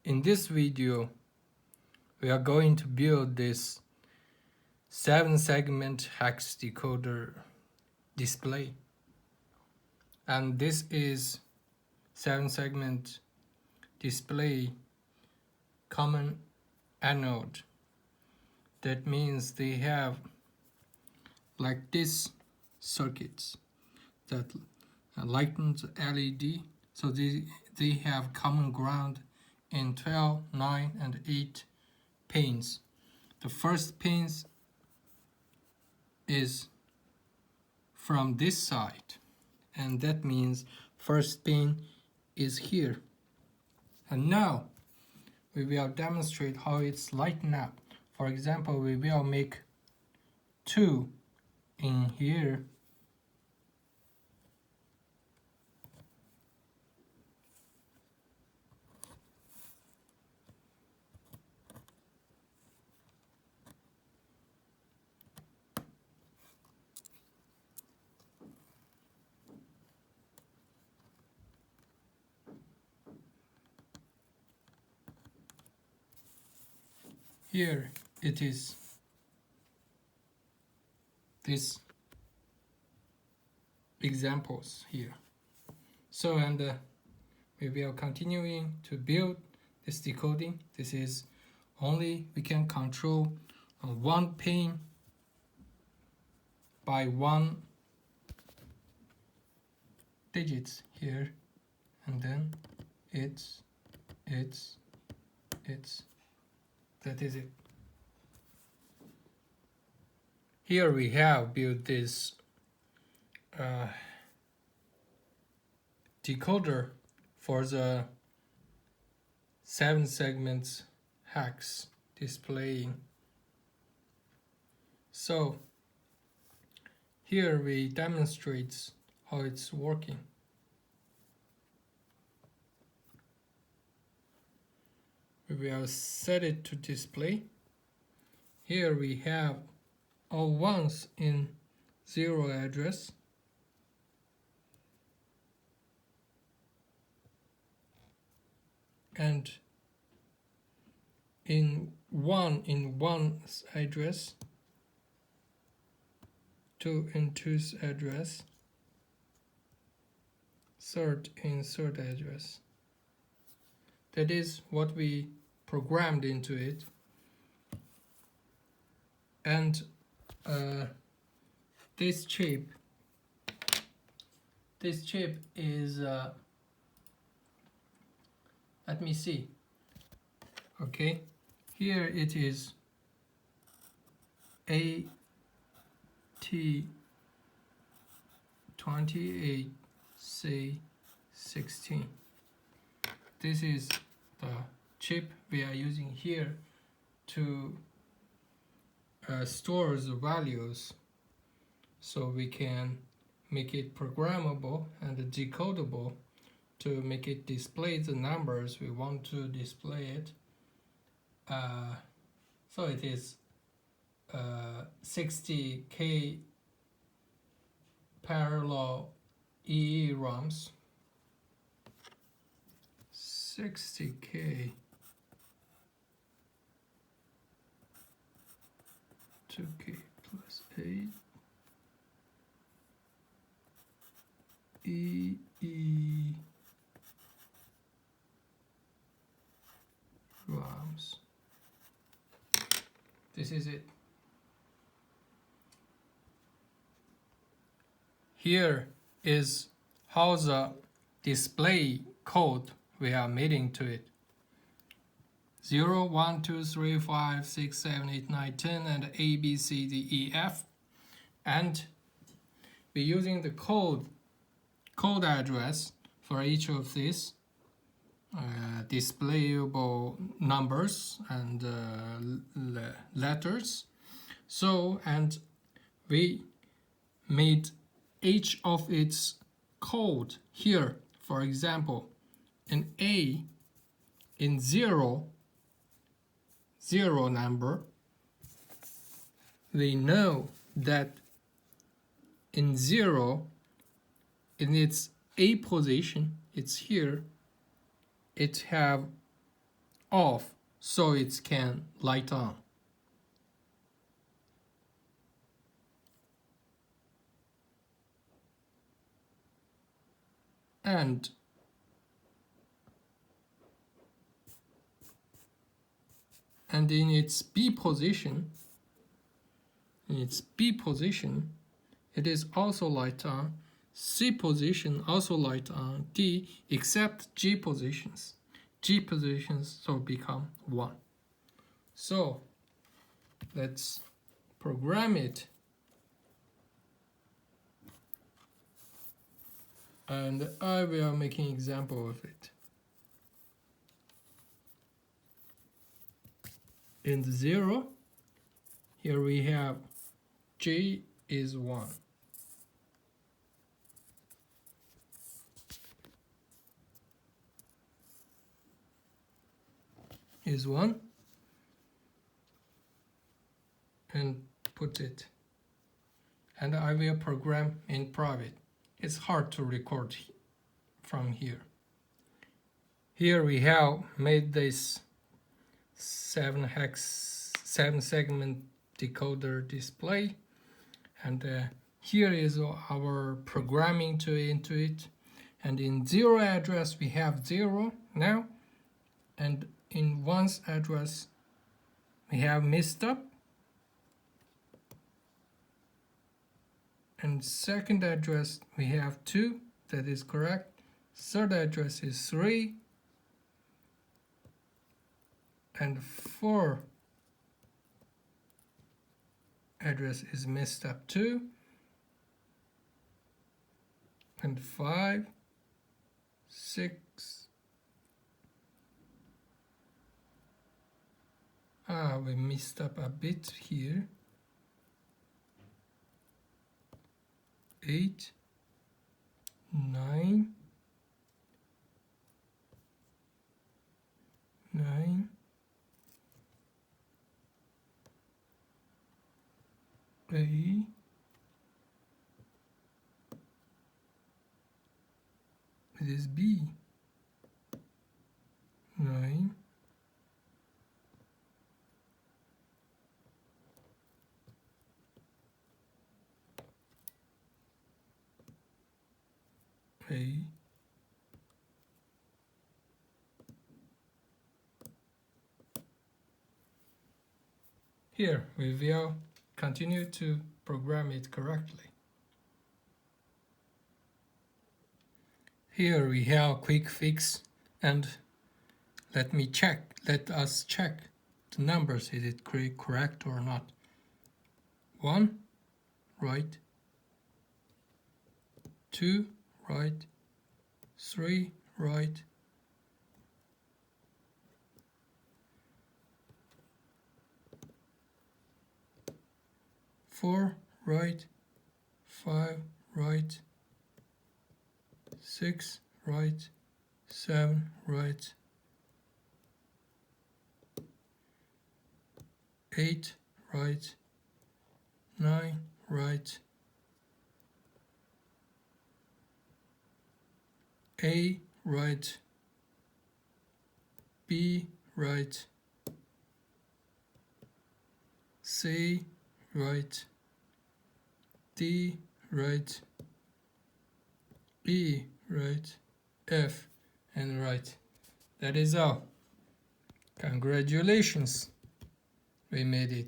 In this video, we are going to build this 7-segment hex decoder display. And this is 7-segment display common anode. That means they have like this circuits that lightens LED. So they have common ground in 12, 9, and 8 pins. The first pins is from this side, and that means first pin is here. And now we will demonstrate how it's lighten up. For example, we will make 2 in here. Here it is these examples here. So we will continuing to build this decoding. This is only we can control one pin by one digits here, and then it's that is it. Here we have built this decoder for the 7 segments hex displaying. So here we demonstrate how it's working. We will set it to display. Here we have all ones in 0 address. And in one's address, 2 in 2's address, 3rd in 3rd address. That is what we programmed into it. And this chip is let me see. Okay, here it is AT28C16. This is the chip we are using here to store the values, so we can make it programmable and decodable to make it display the numbers we want to display it. So it is 60K parallel EEROMs. 60K 2K plus 8 EEROMs. This is it. Here is how the display code we are mating to it. 0, 1, 2, 3, 5, 6, 7, 8, 9, 10, and A, B, C, D, E, F. And we're using the code address for each of these displayable numbers and letters. So, and we made each of its code here. For example, an A in 0 number, we know that in 0, in its A position, it's here, it have off so it can light on. And in its B position, it is also light on. C position also light on. D except G positions. So become 1. So let's program it. And I will make an example of it. In the 0, here we have G is 1. Is 1. And put it. And I will program in private. It's hard to record from here. Here we have made this 7-segment decoder display, and here is our programming into it. And in 0 address we have 0 now, and in 1's address we have messed up, and 2nd address we have 2, that is correct. 3rd address is 3, and 4 address is messed up too, and 5, 6, we messed up a bit here, 8, 9, 8, it is B, 9, 8, here we will continue to program it correctly. Here we have quick fix, and let us check the numbers, is it correct or not. 1, right, 2, right, 3, right, 4, right, 5, right, 6, right, 7, right, 8, right, 9, right, A, right, B, right, C, right, D, right, E, right, F, and right. That is all. Congratulations, we made it.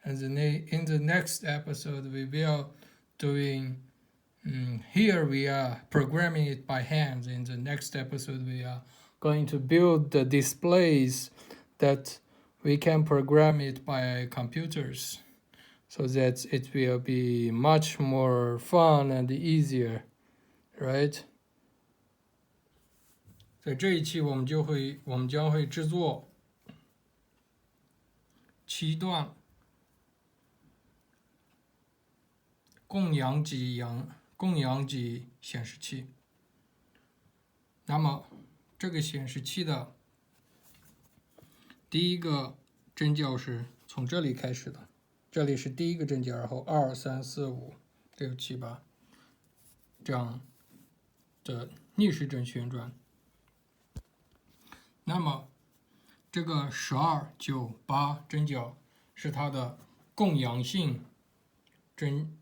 And in the next episode we will doing here we are programming it by hand. In the next episode we are going to build the displays that we can program it by computers, so that it will be much more fun and easier, right? 在这一期我们将会制作7段供氧级显示器。那么这个显示器的第一个针脚是从这里开始的，这里是第一个针脚，然后2、3、4、5、6、7、8这样的逆时针旋转。那么这个12、9、8针脚是它的共阳性针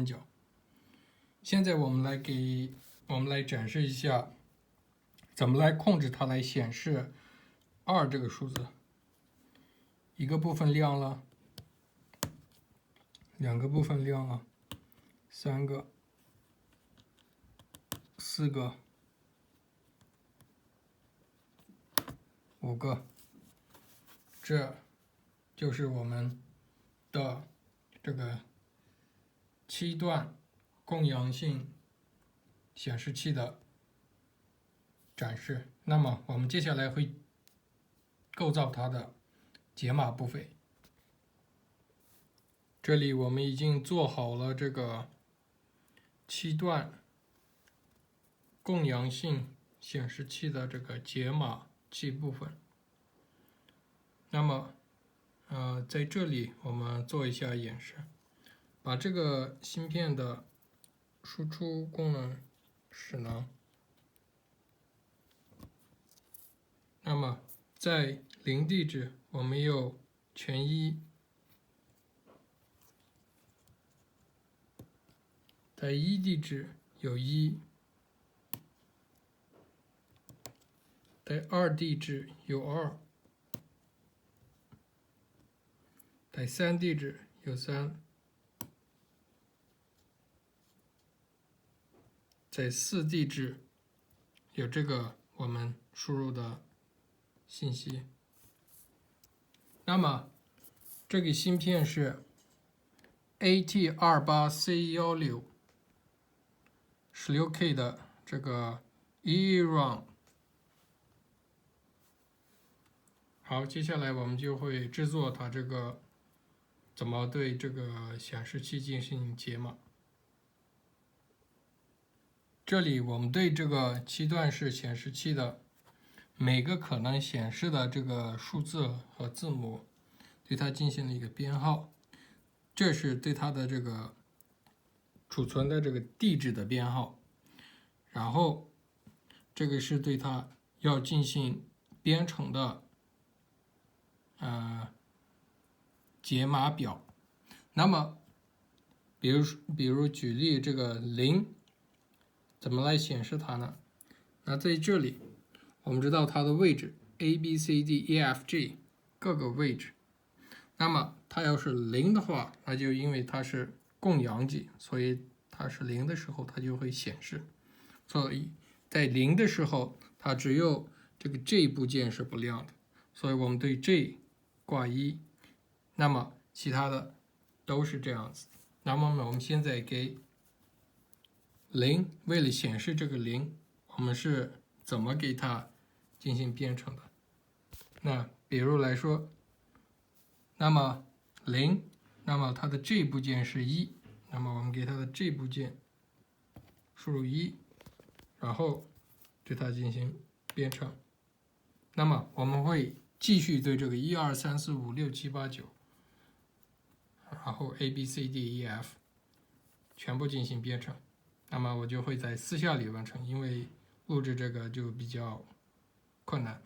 脚。现在我们来展示一下怎么来控制它来显示2这个数字。一个部分亮了，2个部分亮了，3个、4个、5个，这就是我们的这个7段共阳性显示器的展示。那么我们接下来会构造它的解码部分。这里我们已经做好了这个7段共阳性显示器的这个解码器部分。那么在这里我们做一下演示，把这个芯片的输出功能势能，那么在0地址我们有全1，在1地址有1，在2地址有2，在3地址有3，在4地址有这个我们输入的信息。那么这个芯片是 AT28C16 16K 的这个 EROM。好，接下来我们就会制作它这个怎么对这个显示器进行解码。这里我们对这个7段式显示器的每个可能显示的这个数字和字母，对它进行了一个编号。这是对它的这个储存的这个地址的编号，然后这个是对它要进行编程的解码表。那么比如举例，这个0怎么来显示它呢？那在这里我们知道它的位置 A、B、C、D、E、F、G 各个位置。那么它要是0的话，那就因为它是共阳极，所以它是0的时候它就会显示。所以在0的时候，它只有这个 G 部件是不亮的，所以我们对 G 挂1，那么其他的都是这样子。那么我们现在给0，为了显示这个0，我们是怎么给它进行编程的？那比如来说，那么0，那么它的 G 部件是1，那么我们给它的 G 部件输入1，然后对它进行编程。那么我们会继续对这个1、2、3、4、5、6、7、8、9，然后 A、B、C、D、E、F 全部进行编程。那么我就会在私下里完成，因为录制这个就比较困难。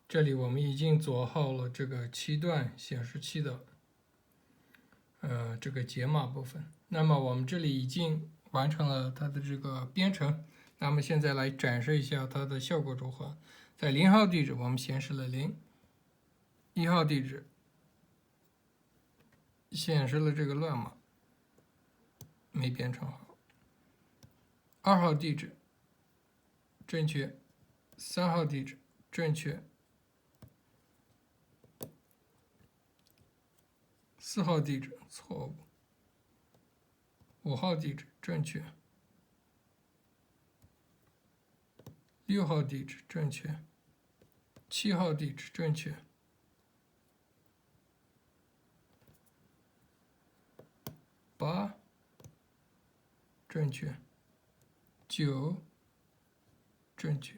这里我们已经做好了这个7段显示器的这个解码部分。那么我们这里已经完成了它的这个编程。那么现在来展示一下它的效果如何。在0号地址我们显示了0， 1号地址显示了这个乱码，没编程好。2号地址正确，3号地址正确，4号地址错误，5号地址正确，6号地址正确，7号地址正确，8正确，9正确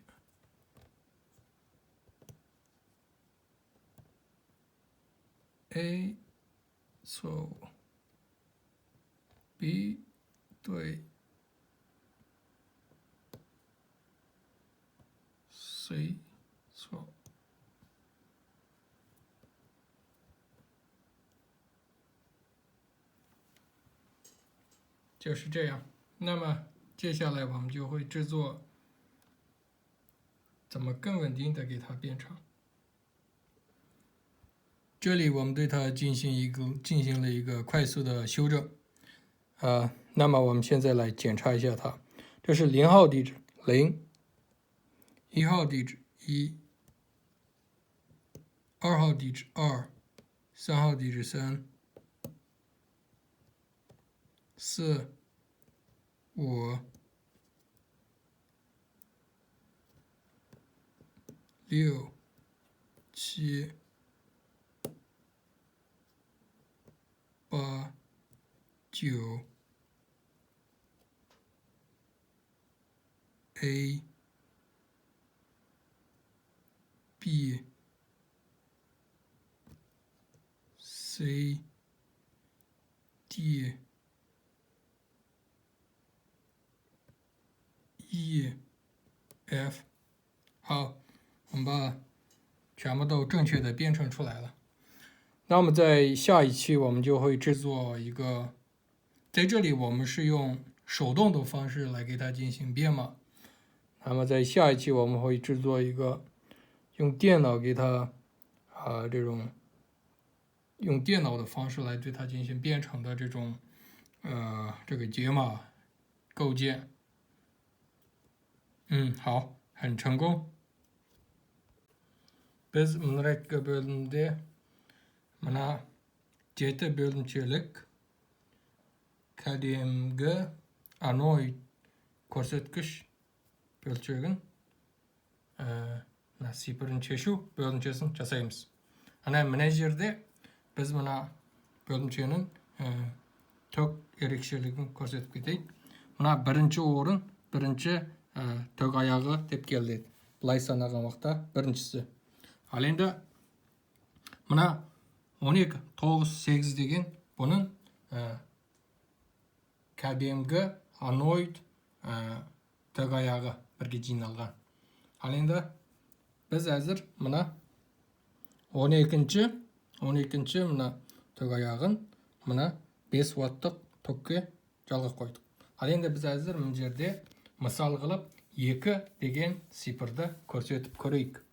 ，A 错误 ，B 对 C 错，就是这样。那么接下来我们就会制作怎么更稳定的给它变长。这里我们对它进行了一个快速的修正。那么我们现在来检查一下它。这是0号地址0， 1号地址1， 2号地址2， 3号地址3， 4、5、6、7、8、9、A、B、C、D、E、F。好，我们把全部都正确的编程出来了。那么在下一期我们就会制作一个，在这里我们是用手动的方式来给它进行编码。那么在下一期我们会制作一个用电脑给它这种用电脑的方式来对它进行编程的这种这个解码构建。好，很成功。Biz mınaraki bölümde mana 7 bölümçelik kademgi anoid ko'rsatkich bölchegin sipirini cheshuv bölümchesini jasaymiz. Mana жерде biz mana bölümchenin tok erikchiligini ko'rsatib ketaylik. Mana birinchi o'rin, birinchi tok oyog'i deb keldi. Былай санаған уақытта біріншісі. Ал енді мына 12, 9, 8 деген бұның кәдімгі аноид tok аяғы бірге жиналған. Ал енді біз әзір мына 12-ші мына tok аяғын мына 5 ваттық токке жалғап қойдық. Ал енді біз әзір мына жерде мысал қылып 2 деген сипырды көрсетіп көрейік.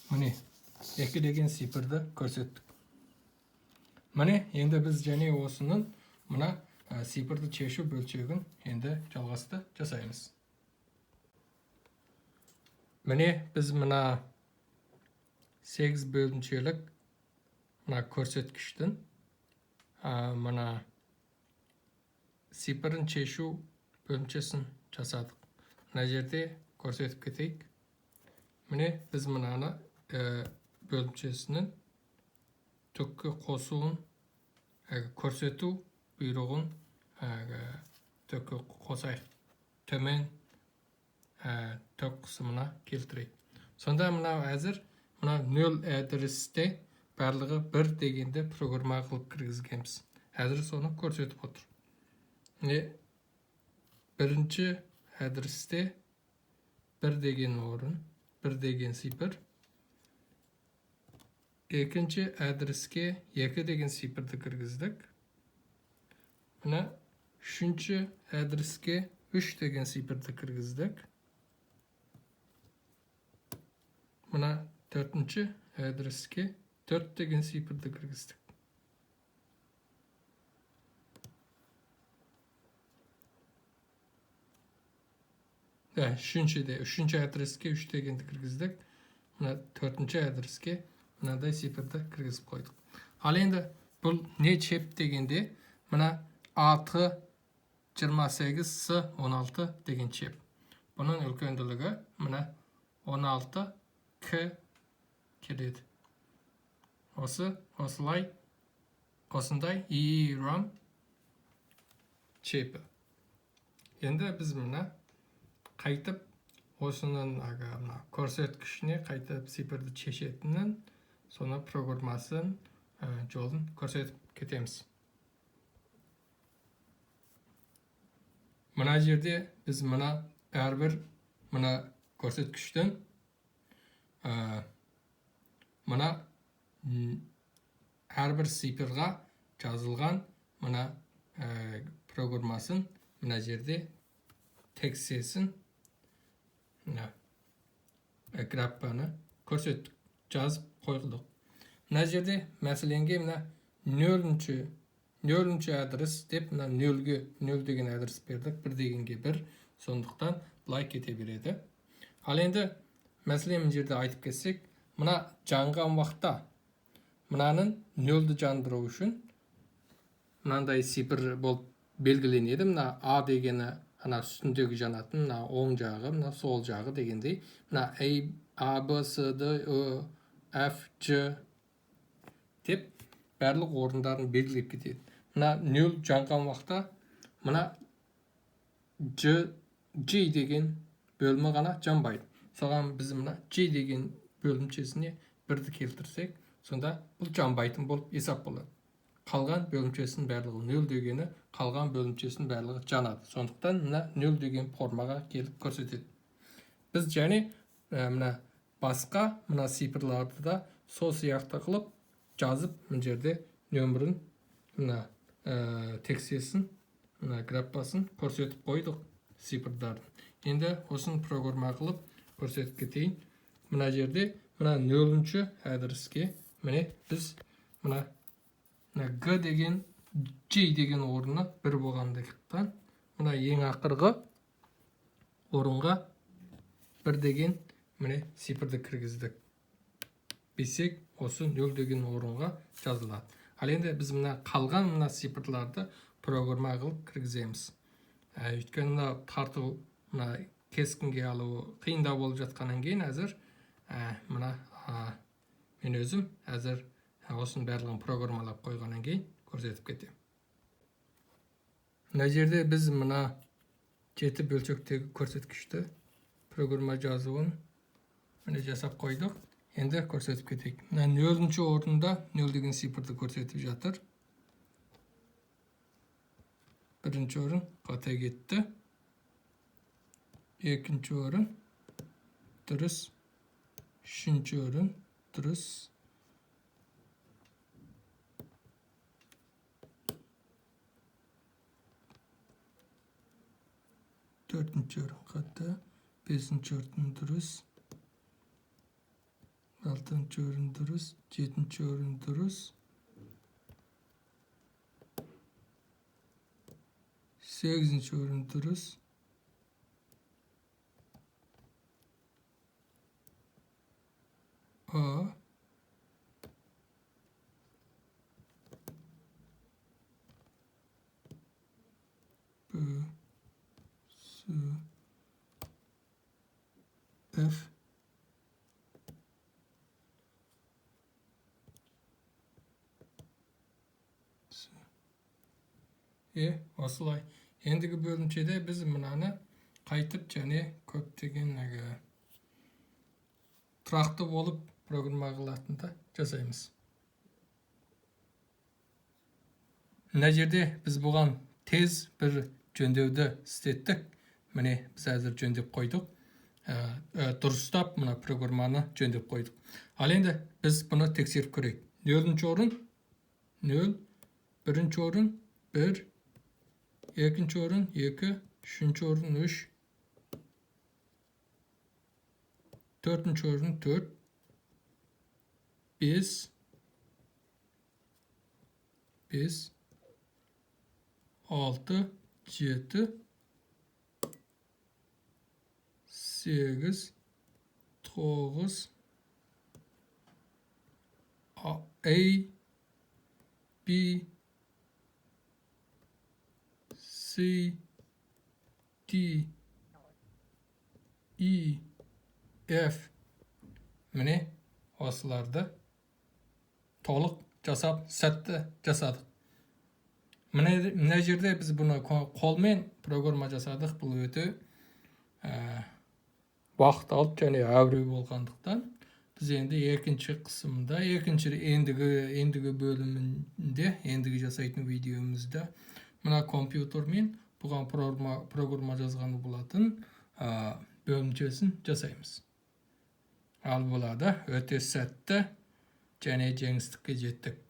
Міне, 2 деген сипырды көрсеттік. Міне, енді біз және осының мына сипырды шешу бөлшегін енді жалғасты жасаймыз. Міне, біз мына 8 бөлімшелік мына көрсеткіштің мына сипырын шешу бөлімшесін жасадық. Мына жерде көрсетіп кетейік. Міне, біз мынаны бөлімшесінің түкке қосуын көрсету бұйрығын түкке қосайық. Төмен түк қысымына келтірейік. Сонда мына әзір мына 0 әдірісте барлығы 1 дегенде программа қылып кіргізгенбіз. Әзір соны көрсетіп отыр. Бірінші әдірісте 1 деген орын, 1 деген сипыр. Екінші әдіріске 2 деген сипырды кіргіздік. Мына үшінші әдіріске 3 деген сипырды кіргіздік. Мына төртінші әдіріске 4 деген сипырды кіргіздік. Үшінші әдіріске 3 дегенді кіргіздік. Мына төртінші әдіріске мынадай сипырды кіргізіп қойдық. Ал енді бұл не чеп дегенде мына 6, 28, С, 16 деген чеп. Бұның үлкенділігі мына 16 К келеді. Осындай EEROM чепі. Енді біз мына қайтып осының көрсеткішіне қайтып цифрды шешетінін, соны программасын жолын көрсетіп кетеміз. Мына жерде біз мына әрбір мына көрсеткіштен мына әрбір цифрға жазылған мына программасын мына жерде тексесін графаны көрсеттік, жазып қойдық. Мына жерде мәселенге мына нөлінші адрес деп мына нөл деген адрес бердік, 1 дегенге 1, сондықтан былай кете береді. Ал енді мәселен жерде айтып кетсек, мына жанған уақытта мынаның нөлді жандыру үшін мынандай цифр болып белгіленеді. Мына А дегені ана үстіндегі жанатын, мына оң жағы, мына сол жағы дегендей. Мына А, Б, С, Д, Ö, F, G деп барлық орындарын белгілеп кетеді. Мына нөл жанған уақытта мына G деген бөлімі ғана жанбайды. Соған біз мына G деген бөлімшесіне 1-ді келтірсек, сонда бұл жанбайтын болып есап болады. Қалған бөлімшесінің барлығы 0 дегені, қалған бөлімшесінің барлығы жанады. Сондықтан мына 0 деген формаға келіп көрсетеді. Біз және мына басқа мына цифрларды да сол сияқты қылып жазып, мына жерде нөмірін мына тексесін, мына графасын көрсетіп қойдық цифрлардың. Енді осын программа қылып көрсетіп кетейін. Мына жерде мына 0-ші адреске міне біз мына G деген G деген орны 1 болғандықтан мына ең ақырғы орынға 1 деген міне цифрды кіргіздік. Бесек осы 0 деген орынға жазылады. Ал енді біз мына қалған мына цифрларды программа қылып кіргіземіз. Өйткені мына тарту мына кескінге алу қиындау болып жатқаннан кейін әзір мына мен өзім әзір осының барлығын программалап қойғаннан кейін көрсетіп кетемін. Мына жерде біз мына 7 бөлшектегі көрсеткішті программа жазуын міне жасап қойдық. Енді көрсетіп кетейік. Мына 0-ші орында 0 деген цифрды көрсетіп жатыр. 1-ші орын қата кетті. 2-ші орын дұрыс. 3-ші орын дұрыс. 4-ші орын қата. 5-ші орын дұрыс. 6-ші орын дұрыс. 7-ші орын дұрыс. 8-ші орын дұрыс. 9 осылай. Ендігі бөлімшеде біз мынаны қайтып және көптеген тұрақты болып программа қылатында жасаймыз. Мына жерде біз бұған тез бір жөндеуді істеттік. Міне біз әзір жөндеп қойдық. Дұрыстап мына программаны жөндеп қойдық. Ал енді біз бұны тексеріп көрейік. 0-ші орын 0, 1-ші орын 1, 2-ші орын 2, 3-ші орын 3, 4-ші орын 4, 5, 6, 7, 8, 9, A, B, C, D, E, F. Міне осыларды толық жасап, сәтті жасадық. мына жерде біз бұны қолмен программа жасадық. Бұл өте уақыт алып және әуре болғандықтан біз енді екінші қысымда, ендігі бөлімінде, ендігі жасайтын видеомызда мына компьютермен бұған программа жазғаны болатын бөлімшесін жасаймыз. Ал болады өте сәтті және жеңістікке жеттік.